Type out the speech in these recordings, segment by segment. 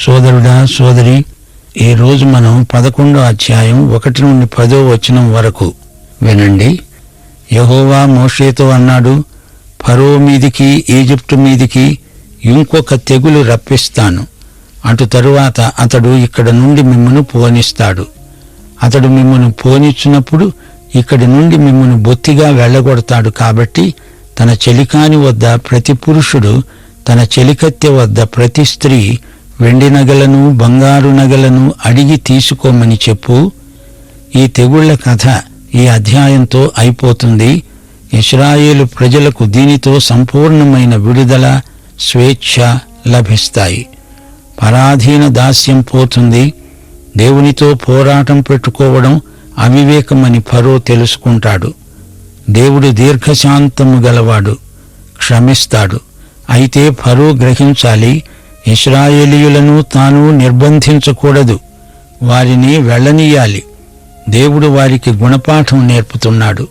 సోదరుడా, సోదరి, ఈరోజు మనం 11వ అధ్యాయం 1 నుండి 10వ వచనం వరకు వినండి. యెహోవా మోషేతో అన్నాడు, ఫరో మీదికి ఈజిప్టు మీదికి ఇంకొక తెగులు రప్పిస్తాను. అటు తరువాత అతడు ఇక్కడ నుండి మిమ్మును పోనిస్తాడు. అతడు మిమ్మును పోనిచ్చినప్పుడు ఇక్కడి నుండి మిమ్మును బొత్తిగా వెళ్ళగొడతాడు. కాబట్టి తన చెలికాని వద్ద ప్రతి పురుషుడు, తన చెలికత్తె వద్ద ప్రతి స్త్రీ వెండి నగలను బంగారు నగలను అడిగి తీసుకోమని చెప్పు. ఈ తెగుళ్ల కథ ఈ అధ్యాయంతో అయిపోతుంది. ఇశ్రాయేలు ప్రజలకు దీనితో సంపూర్ణమైన విడుదల, స్వేచ్ఛ లభిస్తాయి. పరాధీన దాస్యం పోతుంది. దేవునితో పోరాటం పెట్టుకోవడం అవివేకమని ఫరో తెలుసుకుంటాడు. దేవుడు దీర్ఘశాంతము గలవాడు, క్షమిస్తాడు. అయితే ఫరో గ్రహించాలి, ఇశ్రాయేలీయులను తాను నిర్బంధించకూడదు, వారిని వెళ్ళనీయాలి. దేవుడు వారికి గుణపాఠం నేర్పుతున్నాడు.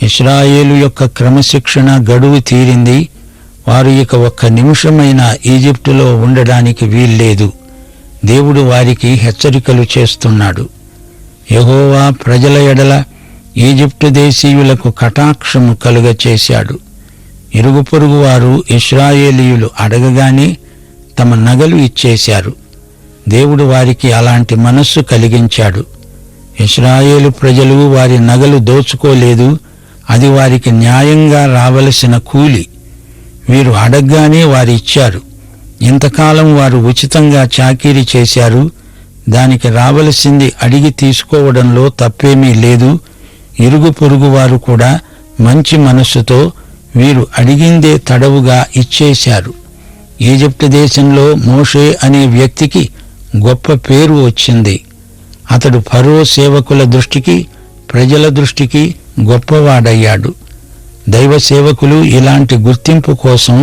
ఇశ్రాయేలు యొక్క క్రమశిక్షణ గడువు తీరింది. వారు ఇక ఒక్క నిమిషమైనా ఈజిప్టులో ఉండడానికి వీల్లేదు. దేవుడు వారికి హెచ్చరికలు చేస్తున్నాడు. యెహోవా ప్రజల ఎడల ఈజిప్టు దేశీయులకు కటాక్షము కలుగచేశాడు. ఇరుగు పొరుగు వారు ఇశ్రాయేలీయులు అడగగానే తమ నగలు ఇచ్చేశారు. దేవుడు వారికి అలాంటి మనస్సు కలిగించాడు. ఇశ్రాయేలు ప్రజలు వారి నగలు దోచుకోలేదు. అది వారికి న్యాయంగా రావలసిన కూలి. వీరు అడగ్గానే వారు ఇచ్చారు. ఇంతకాలం వారు ఉచితంగా చాకిరీ చేశారు. దానికి రావలసింది అడిగి తీసుకోవడంలో తప్పేమీ లేదు. ఇరుగు పొరుగు వారు కూడా మంచి మనస్సుతో వీరు అడిగిందే తడవుగా ఇచ్చేశారు. ఈజిప్టు దేశంలో మోషే అనే వ్యక్తికి గొప్ప పేరు వచ్చింది. అతడు ఫరో సేవకుల దృష్టికి, ప్రజల దృష్టికి గొప్పవాడయ్యాడు. దైవ సేవకులు ఇలాంటి గుర్తింపు కోసం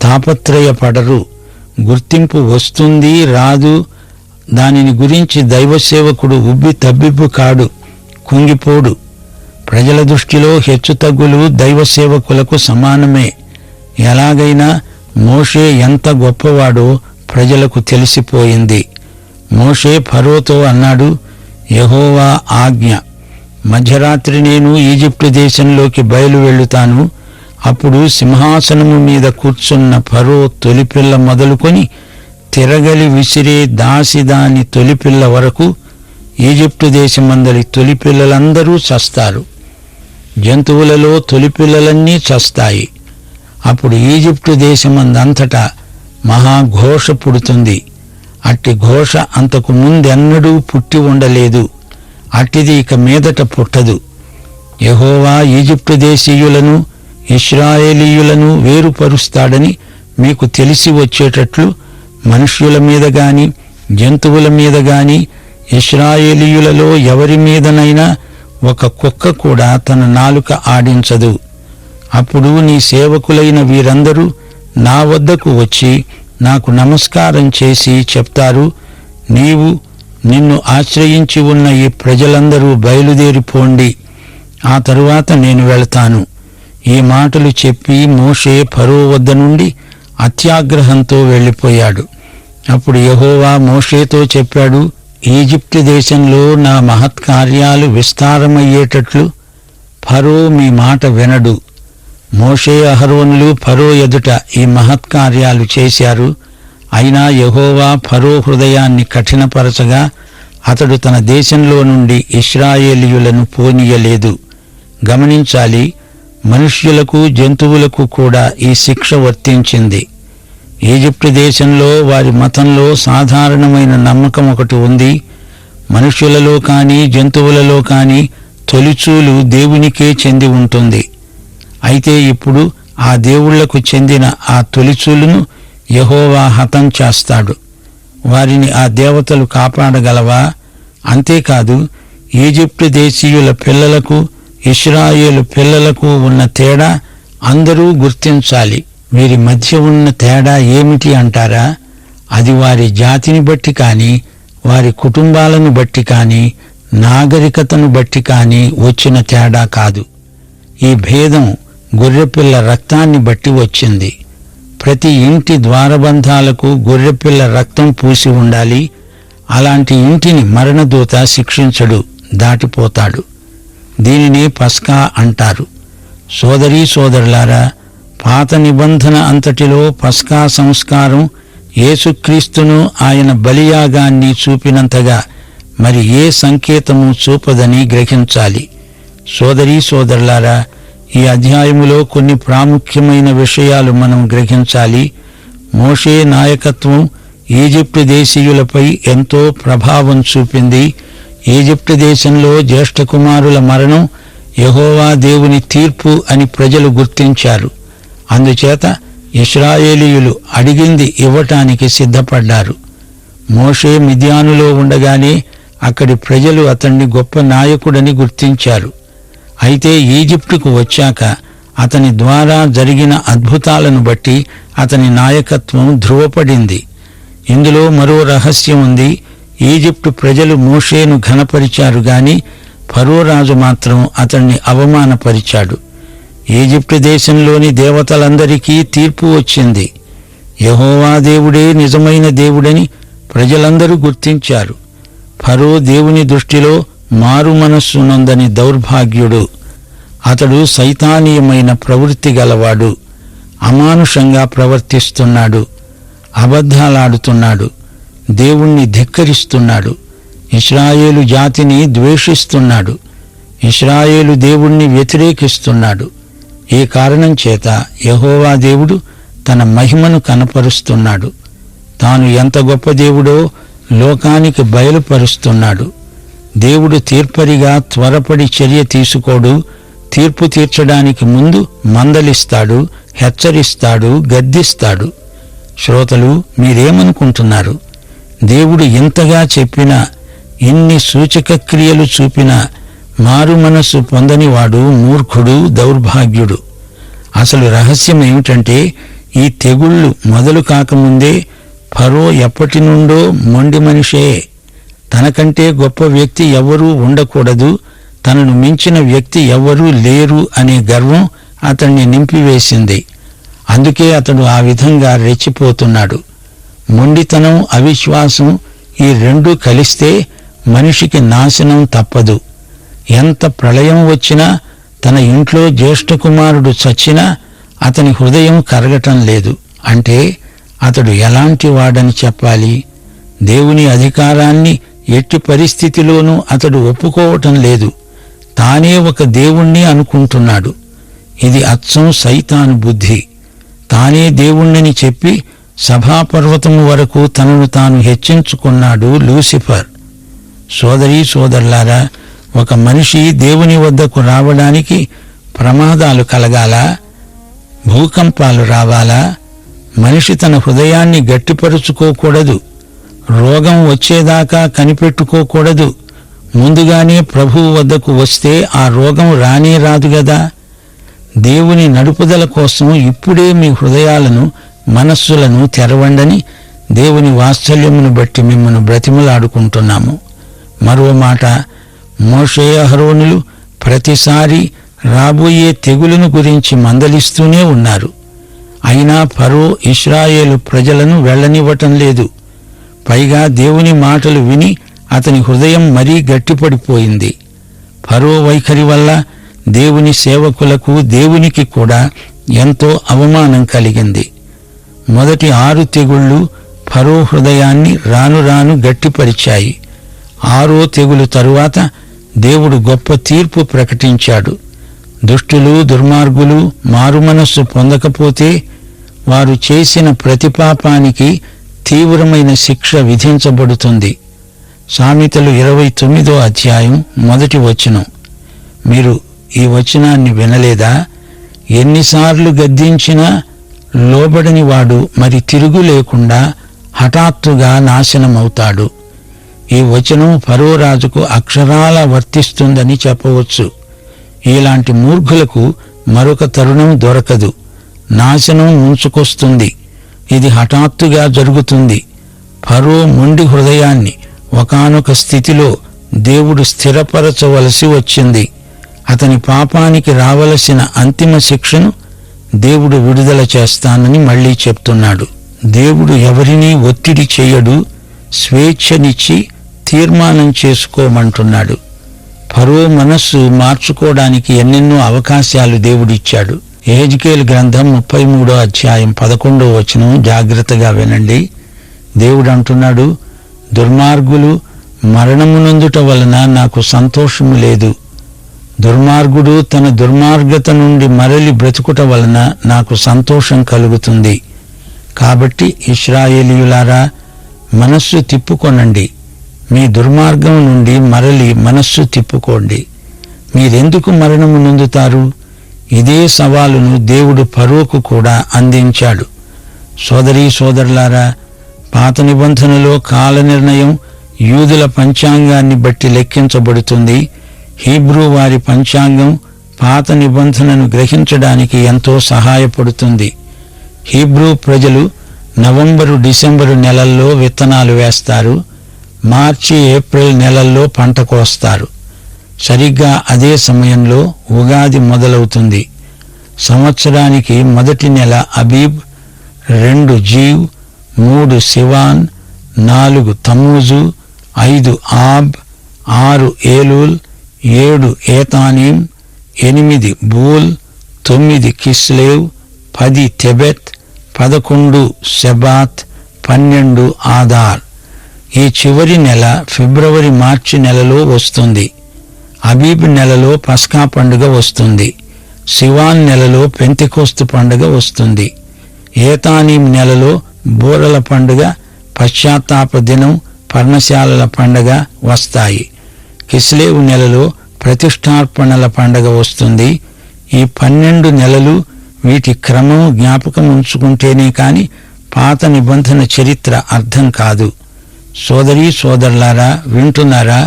తాపత్రయపడరు. గుర్తింపు వస్తుంది, రాదు, దానిని గురించి దైవ సేవకుడు ఉబ్బి తబ్బిబ్బు కాడు, కుంగిపోడు. ప్రజల దృష్టిలో హెచ్చుతగ్గులు దైవ సేవకులకు సమానమే. ఎలాగైనా మోషే ఎంత గొప్పవాడో ప్రజలకు తెలిసిపోయింది. మోషే ఫరోతో అన్నాడు, యెహోవా ఆజ్ఞ, మధ్యరాత్రి నేను ఈజిప్టు దేశంలోకి బయలు వెళ్తాను. అప్పుడు సింహాసనము మీద కూర్చున్న ఫరో తొలిపిల్ల మొదలుకొని తిరగలి విసిరే దాసిదాని తొలిపిల్ల వరకు ఈజిప్టు దేశమందలి తొలిపిల్లలందరూ చస్తారు. జంతువులలో తొలిపిల్లలన్నీ చస్తాయి. అప్పుడు ఈజిప్టు దేశమందంతటా మహాఘోష పుడుతుంది. అట్టి ఘోష అంతకు ముందెన్నడూ పుట్టి ఉండలేదు. అట్టిది ఇక మీదట పుట్టదు. యెహోవా ఈజిప్టు దేశీయులను ఇశ్రాయేలీయులను వేరుపరుస్తాడని మీకు తెలిసి వచ్చేటట్లు మనుష్యుల మీద గాని జంతువుల మీద గాని ఇశ్రాయేలీయులలో ఎవరి మీదనైనా ఒక కుక్క కూడా తన నాలుక ఆడించదు. అప్పుడు నీ సేవకులైన వీరందరూ నా వద్దకు వచ్చి నాకు నమస్కారం చేసి చెప్తారు, నీవు నిన్ను ఆశ్రయించి ఉన్న ఈ ప్రజలందరూ బయలుదేరిపోండి, ఆ తరువాత నేను వెళతాను. ఈ మాటలు చెప్పి మోషే ఫరో వద్ద నుండి అత్యాగ్రహంతో వెళ్ళిపోయాడు. అప్పుడు యెహోవా మోషేతో చెప్పాడు, ఈజిప్టు దేశంలో నా మహత్కార్యాలు విస్తారమయ్యేటట్లు ఫరో మీ మాట వినడు. మోషే అహరోనులు ఫరో ఎదుట ఈ మహత్కార్యాలు చేశారు. అయినా యెహోవా ఫరో హృదయాన్ని కఠినపరచగా అతడు తన దేశంలో నుండి ఇశ్రాయేలీయులను పోనీయలేదు. గమనించాలి, మనుష్యులకు జంతువులకు కూడా ఈ శిక్ష వర్తించింది. ఈజిప్టు దేశంలో వారి మతంలో సాధారణమైన నమ్మకం ఒకటి ఉంది. మనుష్యులలో కానీ జంతువులలో కానీ తొలిచూలు దేవునికే చెంది ఉంటుంది. అయితే ఇప్పుడు ఆ దేవుళ్లకు చెందిన ఆ తొలిచూలును యెహోవా హతం చేస్తాడు. వారిని ఆ దేవతలు కాపాడగలవా? అంతేకాదు, ఈజిప్టు దేశీయుల పిల్లలకు ఇశ్రాయేలు పిల్లలకు ఉన్న తేడా అందరూ గుర్తించాలి. వీరి మధ్య ఉన్న తేడా ఏమిటి అంటారా? అది వారి జాతిని బట్టి కానీ, వారి కుటుంబాలను బట్టి కానీ, నాగరికతను బట్టి కానీ వచ్చిన తేడా కాదు. ఈ భేదం గొర్రెపిల్ల రక్తాన్ని బట్టి వచ్చింది. ప్రతి ఇంటి ద్వారబంధాలకు గొర్రెపిల్ల రక్తం పూసి ఉండాలి. అలాంటి ఇంటిని మరణదూత శిక్షించడు, దాటిపోతాడు. దీనిని పస్కా అంటారు. సోదరీ సోదరులారా, పాత నిబంధన అంతటిలో పస్కా సంస్కారం యేసుక్రీస్తును, ఆయన బలియాగాన్ని చూపినంతగా మరి ఏ సంకేతము చూపదని గ్రహించాలి. సోదరీ సోదరులారా, ఈ అధ్యాయములో కొన్ని ప్రాముఖ్యమైన విషయాలు మనం గ్రహించాలి. మోషే నాయకత్వం ఈజిప్టు దేశీయులపై ఎంతో ప్రభావం చూపింది. ఈజిప్టు దేశంలో జ్యేష్ఠ కుమారుల మరణం యెహోవా దేవుని తీర్పు అని ప్రజలు గుర్తించారు. అందుచేత ఇశ్రాయేలీయులు అడిగింది ఇవ్వటానికి సిద్ధపడ్డారు. మోషే మిద్యానులో ఉండగానే అక్కడి ప్రజలు అతన్ని గొప్ప నాయకుడని గుర్తించారు. అయితే ఈజిప్టుకు వచ్చాక అతని ద్వారా జరిగిన అద్భుతాలను బట్టి అతని నాయకత్వం ధృవపడింది. ఇందులో మరో రహస్యం ఉంది. ఈజిప్టు ప్రజలు మోషేను ఘనపరిచారు గాని ఫరో రాజు మాత్రం అతన్ని అవమానపరిచాడు. ఈజిప్టు దేశంలోని దేవతలందరికీ తీర్పు వచ్చింది. యెహోవా దేవుడే నిజమైన దేవుడని ప్రజలందరూ గుర్తించారు. ఫరో దేవుని దృష్టిలో మారు మనస్సు నొందని దౌర్భాగ్యుడు. అతడు సైతానీయమైన ప్రవృత్తి గలవాడు. అమానుషంగా ప్రవర్తిస్తున్నాడు, అబద్ధాలాడుతున్నాడు, దేవుణ్ణి ధిక్కరిస్తున్నాడు, ఇశ్రాయేలు జాతిని ద్వేషిస్తున్నాడు, ఇశ్రాయేలు దేవుణ్ణి వ్యతిరేకిస్తున్నాడు. ఈ కారణం చేత యెహోవా దేవుడు తన మహిమను కనపరుస్తున్నాడు. తాను ఎంత గొప్ప దేవుడో లోకానికి బయలుపరుస్తున్నాడు. దేవుడు తీర్పరిగా త్వరపడి చర్య తీసుకోడు. తీర్పు తీర్చడానికి ముందు మందలిస్తాడు, హెచ్చరిస్తాడు, గద్దిస్తాడు. శ్రోతలు, మీరేమనుకుంటున్నారు? దేవుడు ఇంతగా చెప్పినా, ఇన్ని సూచక క్రియలు చూపినా మారు మనస్సు పొందనివాడు మూర్ఖుడు, దౌర్భాగ్యుడు. అసలు రహస్యం ఏమిటంటే, ఈ తెగుళ్ళు మొదలు కాకముందే ఫరో ఎప్పటి నుండో మొండి మనిషే. తనకంటే గొప్ప వ్యక్తి ఎవ్వరూ ఉండకూడదు, తనను మించిన వ్యక్తి ఎవ్వరూ లేరు అనే గర్వం అతన్ని నింపివేసింది. అందుకే అతడు ఆ విధంగా రెచ్చిపోతున్నాడు. మొండితనం, అవిశ్వాసం ఈ రెండూ కలిస్తే మనిషికి నాశనం తప్పదు. ఎంత ప్రళయం వచ్చినా, తన ఇంట్లో జ్యేష్ఠ కుమారుడు చచ్చినా అతని హృదయం కరగటం లేదు. అంటే అతడు ఎలాంటి వాడని చెప్పాలి? దేవుని అధికారాన్ని ఎట్టి పరిస్థితిలోనూ అతడు ఒప్పుకోవటం లేదు. తానే ఒక దేవుణ్ణి అనుకుంటున్నాడు. ఇది అచ్చం సైతాను బుద్ధి. తానే దేవుణ్ణని చెప్పి సభాపర్వతము వరకు తనను తాను హెచ్చించుకున్నాడు లూసిఫర్. సోదరీ సోదరులారా, ఒక మనిషి దేవుని వద్దకు రావడానికి ప్రమాదాలు కలగాలా? భూకంపాలు రావాలా? మనిషి తన హృదయాన్ని గట్టిపరుచుకోకూడదు. రోగం వచ్చేదాకా కనిపెట్టుకోకూడదు. ముందుగానే ప్రభువు వద్దకు వస్తే ఆ రోగం రానే రాదు గదా. దేవుని నడుపుదల కోసం ఇప్పుడే మీ హృదయాలను, మనస్సులను తెరవండని దేవుని వాత్సల్యమును బట్టి మిమ్మల్ని బ్రతిమలాడుకుంటున్నాము. మరో మాట, మోషే, అహరోనులు ప్రతిసారి రాబోయే తెగులును గురించి మందలిస్తూనే ఉన్నారు. అయినా ఫరో ఇశ్రాయేలు ప్రజలను వెళ్ళనివ్వటం లేదు. పైగా దేవుని మాటలు విని అతని హృదయం మరీ గట్టిపడిపోయింది. ఫరో వైఖరి వల్ల దేవుని సేవకులకు, దేవునికి కూడా ఎంతో అవమానం కలిగింది. మొదటి 6 తెగుళ్ళు ఫరో హృదయాన్ని రాను రాను గట్టిపరిచాయి. 6వ తెగులు తరువాత దేవుడు గొప్ప తీర్పు ప్రకటించాడు. దుష్టులు, దుర్మార్గులు మారుమనస్సు పొందకపోతే వారు చేసిన ప్రతిపాపానికి తీవ్రమైన శిక్ష విధించబడుతుంది. సామెతలు 29వ అధ్యాయం 1వ వచనం. మీరు ఈ వచనాన్ని వినలేదా? ఎన్నిసార్లు గద్దించినా లోబడని వాడు మరి తిరుగు లేకుండా హఠాత్తుగా నాశనమవుతాడు. ఈ వచనం ఫరో రాజుకు అక్షరాలా వర్తిస్తుందని చెప్పవచ్చు. ఇలాంటి మూర్ఖులకు మరొక తరుణం దొరకదు. నాశనం ముంచుకొస్తుంది. ఇది హఠాత్తుగా జరుగుతుంది. ఫరో మొండి హృదయాన్ని ఒకానొక స్థితిలో దేవుడు స్థిరపరచవలసి వచ్చింది. అతని పాపానికి రావలసిన అంతిమ శిక్షను దేవుడు విడుదల చేస్తానని మళ్లీ చెప్తున్నాడు. దేవుడు ఎవరినీ ఒత్తిడి చేయడు, స్వేచ్ఛనిచ్చి తీర్మానం చేసుకోమంటున్నాడు. ఫరో మనస్సు మార్చుకోవడానికి ఎన్నెన్నో అవకాశాలు దేవుడిచ్చాడు. యెహెజ్కేలు గ్రంథం 33వ అధ్యాయం 11వ వచనం జాగ్రత్తగా వినండి. దేవుడు అంటున్నాడు, దుర్మార్గులు మరణమునందుట వలన నాకు సంతోషము లేదు. దుర్మార్గుడు తన దుర్మార్గత నుండి మరలి బ్రతుకుట వలన నాకు సంతోషం కలుగుతుంది. కాబట్టి ఇశ్రాయేలీయులారా, మనస్సు తిప్పుకొనండి, మీ దుర్మార్గం నుండి మరలి మనస్సు తిప్పుకోండి. మీరెందుకు మరణము నొందుతారు? ఇదే సవాలును దేవుడు ఫరోకు కూడా అందించాడు. సోదరీ సోదరులారా, పాత నిబంధనలో కాల నిర్ణయం యూదుల పంచాంగాన్ని బట్టి లెక్కించబడుతుంది. హీబ్రూ వారి పంచాంగం పాత నిబంధనను గ్రహించడానికి ఎంతో సహాయపడుతుంది. హీబ్రూ ప్రజలు నవంబరు, డిసెంబరు నెలల్లో విత్తనాలు వేస్తారు. మార్చి, ఏప్రిల్ నెలల్లో పంట కోస్తారు. సరిగ్గా అదే సమయంలో ఉగాది మొదలవుతుంది. సంవత్సరానికి మొదటి నెల అబీబ్, 2 జీవ్, 3 సివాన్, 4 తమ్మూజు, 5 ఆబ్, 6 ఏలూల్, 7 ఏతానీం, 8 బూల్, 9 కిస్లేవ్, 10 తెబెత్, 11 సెబాత్, 12 ఆదార్. ఈ చివరి నెల ఫిబ్రవరి, మార్చి నెలలో వస్తుంది. అబీబ్ నెలలో పస్కా పండుగ వస్తుంది. సివాన్ నెలలో పెంతెకోస్తు పండుగ వస్తుంది. ఏతానీం నెలలో బూరల పండుగ, పశ్చాత్తాప దినం, పర్ణశాలల పండుగ వస్తాయి. కిస్లేవు నెలలో ప్రతిష్టార్పణల పండుగ వస్తుంది. ఈ 12 నెలలు వీటి క్రమం జ్ఞాపకం ఉంచుకుంటేనే కాని పాత నిబంధన చరిత్ర అర్థం కాదు. సోదరీ సోదరులారా, వింటున్నారా?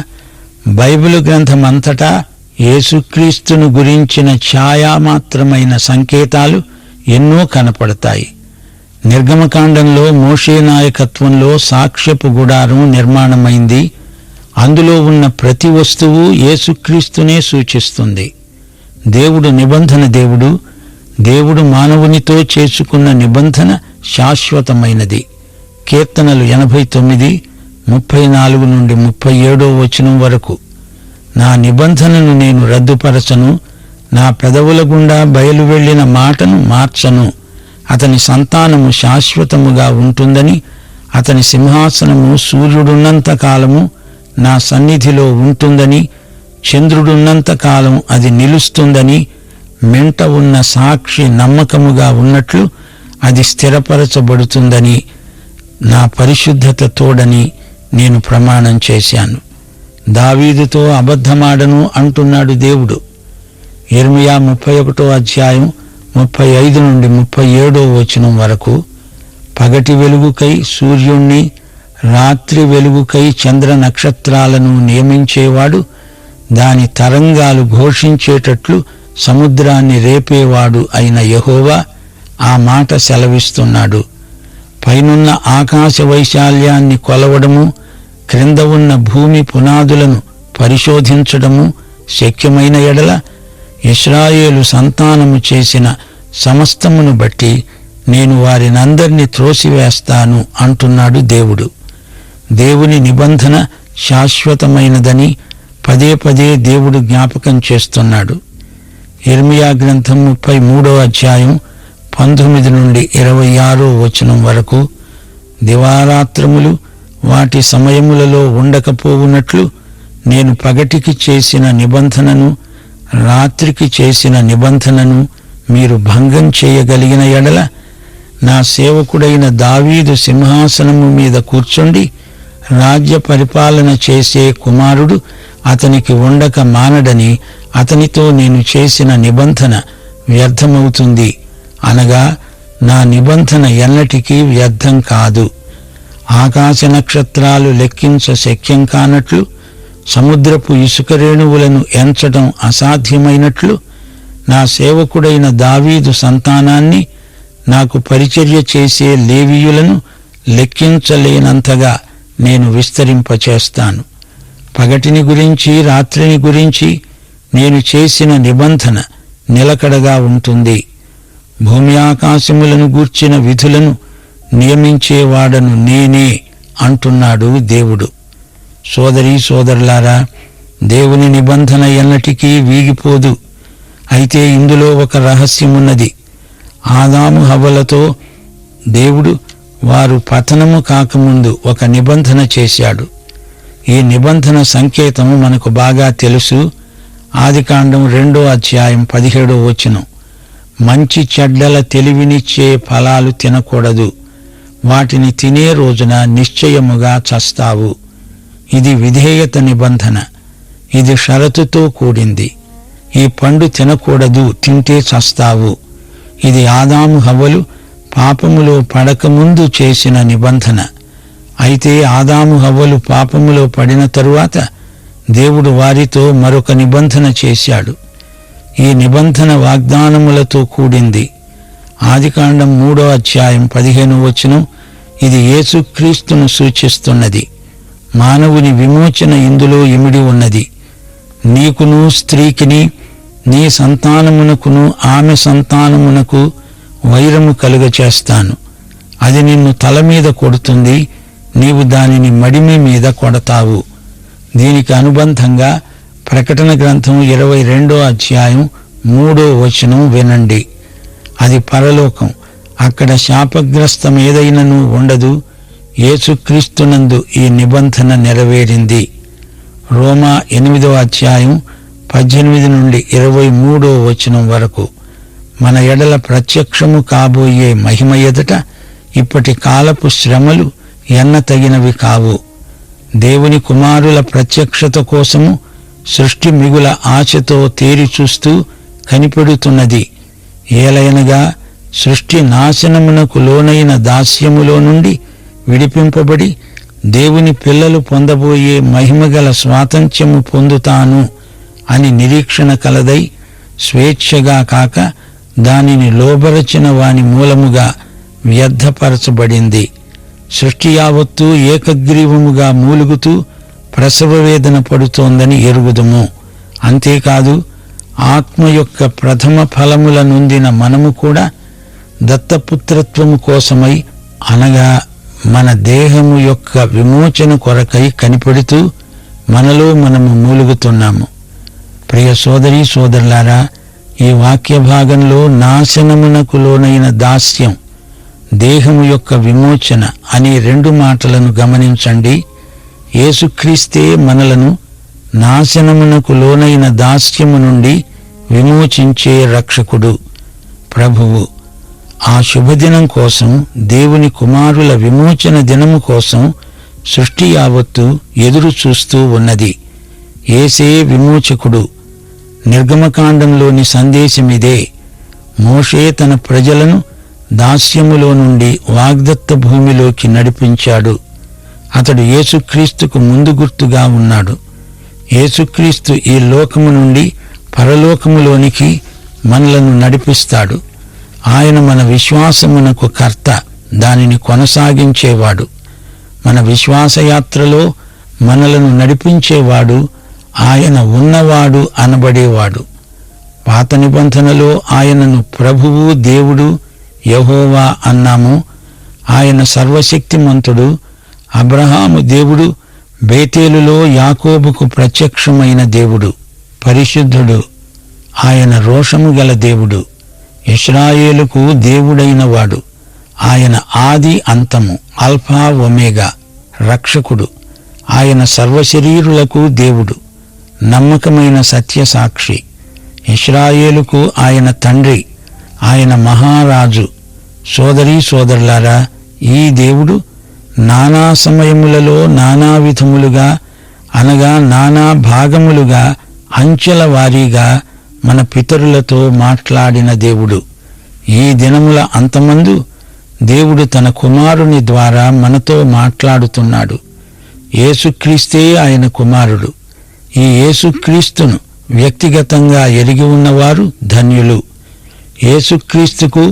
బైబిలు గ్రంథమంతటా యేసుక్రీస్తును గురించిన ఛాయామాత్రమైన సంకేతాలు ఎన్నో కనపడతాయి. నిర్గమకాండంలో మోషే నాయకత్వంలో సాక్ష్యపు గుడారం నిర్మాణమైంది. అందులో ఉన్న ప్రతి వస్తువు యేసుక్రీస్తునే సూచిస్తుంది. దేవుడు నిబంధన దేవుడు. దేవుడు మానవునితో చేసుకున్న నిబంధన శాశ్వతమైనది. కీర్తనలు 89, 34 నుండి 37వ వచనం వరకు. నా నిబంధనను నేను రద్దుపరచను, నా పెదవుల గుండా బయలు వెళ్లిన మాటను మార్చను. అతని సంతానము శాశ్వతముగా ఉంటుందని, అతని సింహాసనము సూర్యుడున్నంత కాలము నా సన్నిధిలో ఉంటుందని, చంద్రుడున్నంత కాలం అది నిలుస్తుందని, మెంట ఉన్న సాక్షి నమ్మకముగా ఉన్నట్లు అది స్థిరపరచబడుతుందని, నా పరిశుద్ధత తోడని నేను ప్రమాణం చేశాను. దావీదుతో అబద్ధమాడను అంటున్నాడు దేవుడు. యిర్మీయా 31వ అధ్యాయం 35 నుండి 37వ వచనం వరకు. పగటి వెలుగుకై సూర్యుణ్ణి, రాత్రి వెలుగుకై చంద్ర నక్షత్రాలను నియమించేవాడు, దాని తరంగాలు ఘోషించేటట్లు సముద్రాన్ని రేపేవాడు అయిన యెహోవా ఆ మాట సెలవిస్తున్నాడు. పైనున్న ఆకాశ వైశాల్యాన్ని కొలవడము, క్రింద ఉన్న భూమి పునాదులను పరిశోధించడము శక్యమైన ఎడల ఇశ్రాయేలు సంతానము చేసిన సమస్తమును బట్టి నేను వారినందరినీ త్రోసివేస్తాను అంటున్నాడు దేవుడు. దేవుని నిబంధన శాశ్వతమైనదని పదే పదే దేవుడు జ్ఞాపకం చేస్తున్నాడు. యిర్మీయా గ్రంథం 33వ అధ్యాయం 19 నుండి 26వ వచనం వరకు. దివారాత్రములు వాటి సమయములలో ఉండకపోవునట్లు నేను పగటికి చేసిన నిబంధనను, రాత్రికి చేసిన నిబంధనను మీరు భంగం చేయగలిగిన ఎడల నా సేవకుడైన దావీదు సింహాసనము మీద కూర్చుండి రాజ్య పరిపాలన చేసే కుమారుడు అతనికి ఉండక మానడని అతనితో నేను చేసిన నిబంధన వ్యర్థమవుతుంది. అనగా నా నిబంధన ఎన్నటికీ వ్యర్థం కాదు. ఆకాశ నక్షత్రాలు లెక్కించ శక్యం కానట్లు, సముద్రపు ఇసుక రేణువులను ఎంచడం అసాధ్యమైనట్లు నా సేవకుడైన దావీదు సంతానాన్ని, నాకు పరిచర్య చేసే లేవీయులను లెక్కించలేనంతగా నేను విస్తరింపచేస్తాను. పగటిని గురించి రాత్రిని గురించి నేను చేసిన నిబంధన నిలకడగా ఉంటుంది. భూమి ఆకాశములను గూర్చిన విధులను నియమించేవాడను నేనే అంటున్నాడు దేవుడు. సోదరీ సోదరులారా, దేవుని నిబంధన ఎన్నటికీ వీగిపోదు. అయితే ఇందులో ఒక రహస్యమున్నది. ఆదాము హవ్వలతో దేవుడు వారు పతనము కాకముందు ఒక నిబంధన చేశాడు. ఈ నిబంధన సంకేతం మనకు బాగా తెలుసు. ఆదికాండం 2:17 మంచి చెడ్డల తెలివినిచ్చే ఫలాలు తినకూడదు, వాటిని తినే రోజున నిశ్చయముగా చస్తావు. ఇది విధేయత నిబంధన. ఇది షరతుతో కూడింది. ఈ పండు తినకూడదు, తింటే చస్తావు. ఇది ఆదాము హవ్వలు పాపములో పడకముందు చేసిన నిబంధన. అయితే ఆదాము హవ్వలు పాపములో పడిన తరువాత దేవుడు వారితో మరొక నిబంధన చేశాడు. ఈ నిబంధన వాగ్దానములతో కూడింది. ఆదికాండం 3:15 ఇది యేసుక్రీస్తును సూచిస్తున్నది. మానవుని విమోచన ఇందులో ఇమిడి ఉన్నది. నీకును స్త్రీకిని, నీ సంతానమునకును ఆమె సంతానమునకు వైరము కలుగచేస్తాను. అది నిన్ను తల మీద కొడుతుంది, నీవు దానిని మడిమి మీద కొడతావు. దీనికి అనుబంధంగా ప్రకటన గ్రంథం 22:3 వినండి. అది పరలోకం. అక్కడ శాపగ్రస్తమేదైనను ఉండదు. యేసుక్రీస్తునందు ఈ నిబంధన నెరవేరింది. రోమా 8:18-23 వరకు. మన ఎడల ప్రత్యక్షము కాబోయే మహిమ ఎదుట ఇప్పటి కాలపు శ్రమలు ఎన్నతగినవి కావు. దేవుని కుమారుల ప్రత్యక్షత కోసము సృష్టి మిగుల ఆశతో తేరి చూస్తూ కనిపెడుతున్నది. ఏలయనగా సృష్టి నాశనమునకు లోనైన దాస్యములో నుండి విడిపింపబడి దేవుని పిల్లలు పొందబోయే మహిమగల స్వాతంత్ర్యము పొందుతాను అని నిరీక్షణ కలదై స్వేచ్ఛగా కాక దానిని లోబరచిన వాని మూలముగా వ్యర్థపరచబడింది. సృష్టి యావత్తూ ఏకగ్రీవముగా మూలుగుతూ ప్రసవవేదన పడుతోందని ఎరుగుదుము. అంతేకాదు, ఆత్మ యొక్క ప్రథమ ఫలముల నొందిన మనము కూడా దత్తపుత్రత్వము కోసమై, అనగా మన దేహము యొక్క విమోచన కొరకై కనిపెడుతూ మనలో మనము మూలుగుతున్నాము. ప్రియ సోదరీ సోదరులారా, ఈ వాక్య భాగంలో నాశనమునకు లోనైన దాస్యం, దేహము యొక్క విమోచన అనే 2 మాటలను గమనించండి. యేసుక్రీస్తే మనలను నాశనమునకు లోనైన దాస్యము నుండి విమోచించే రక్షకుడు, ప్రభువు. ఆ శుభదినం కోసం, దేవుని కుమారుల విమోచన దినము కోసం సృష్టి యావత్తు ఎదురు చూస్తూ ఉన్నది. యేసే విమోచకుడు. నిర్గమకాండంలోని సందేశమిదే. మోషే తన ప్రజలను దాస్యములో నుండి వాగ్దత్త భూమిలోకి నడిపించాడు. అతడు యేసుక్రీస్తుకు ముందు గుర్తుగా ఉన్నాడు. యేసుక్రీస్తు ఈ లోకము నుండి పరలోకములోనికి మనలను నడిపిస్తాడు. ఆయన మన విశ్వాసమునకు కర్త, దానిని కొనసాగించేవాడు. మన విశ్వాసయాత్రలో మనలను నడిపించేవాడు, ఆయన ఉన్నవాడు అనబడేవాడు. పాత నిబంధనలో ఆయనను ప్రభువు, దేవుడు, యెహోవా అన్నాము. ఆయన సర్వశక్తిమంతుడు, అబ్రహాము దేవుడు, బేతేలులో యాకోబుకు ప్రత్యక్షమైన దేవుడు, పరిశుద్ధుడు. ఆయన రోషము గల దేవుడు, ఇశ్రాయేలుకు దేవుడైన వాడు. ఆయన ఆది అంతము, ఆల్ఫా ఒమేగా, రక్షకుడు. ఆయన సర్వశరీరులకు దేవుడు, నమ్మకమైన సత్యసాక్షి. ఇశ్రాయేలుకు ఆయన తండ్రి, ఆయన మహారాజు. సోదరీ సోదరులారా, ఈ దేవుడు నానా సమయములలో నానా విధములుగా, అనగా నానా భాగములుగా, అంచెల వారీగా మన పితరులతో మాట్లాడిన దేవుడు. ఈ దినముల అంతమందు దేవుడు తన కుమారుని ద్వారా మనతో మాట్లాడుతున్నాడు. యేసుక్రీస్తే ఆయన కుమారుడు. ఈ యేసుక్రీస్తును వ్యక్తిగతంగా ఎరిగి ఉన్నవారు ధన్యులు. యేసుక్రీస్తుకు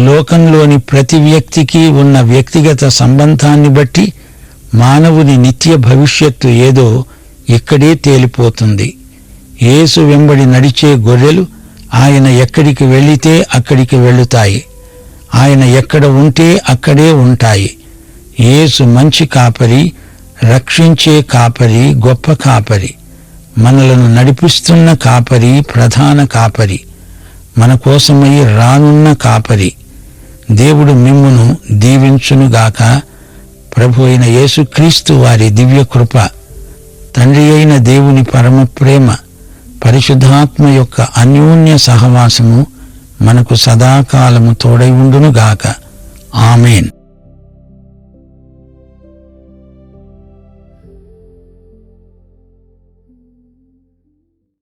లోకంలోని ప్రతి వ్యక్తికి ఉన్న వ్యక్తిగత సంబంధాన్ని బట్టి మానవుని నిత్య భవిష్యత్తు ఏదో ఇక్కడే తేలిపోతుంది. యేసు వెంబడి నడిచే గొర్రెలు ఆయన ఎక్కడికి వెళితే అక్కడికి వెళుతాయి. ఆయన ఎక్కడ ఉంటే అక్కడే ఉంటాయి. యేసు మంచి కాపరి, రక్షించే కాపరి, గొప్ప కాపరి, మనలను నడిపిస్తున్న కాపరి, ప్రధాన కాపరి, మన కోసమై రానున్న కాపరి. దేవుడు మిమ్మును దీవించునుగాక. ప్రభు అయిన యేసుక్రీస్తు వారి దివ్య కృప, తండ్రి అయిన దేవుని పరమ ప్రేమ, పరిశుద్ధాత్మ యొక్క అన్యోన్య సహవాసము మనకు సదాకాలము తోడై ఉండునుగాక. ఆమేన్.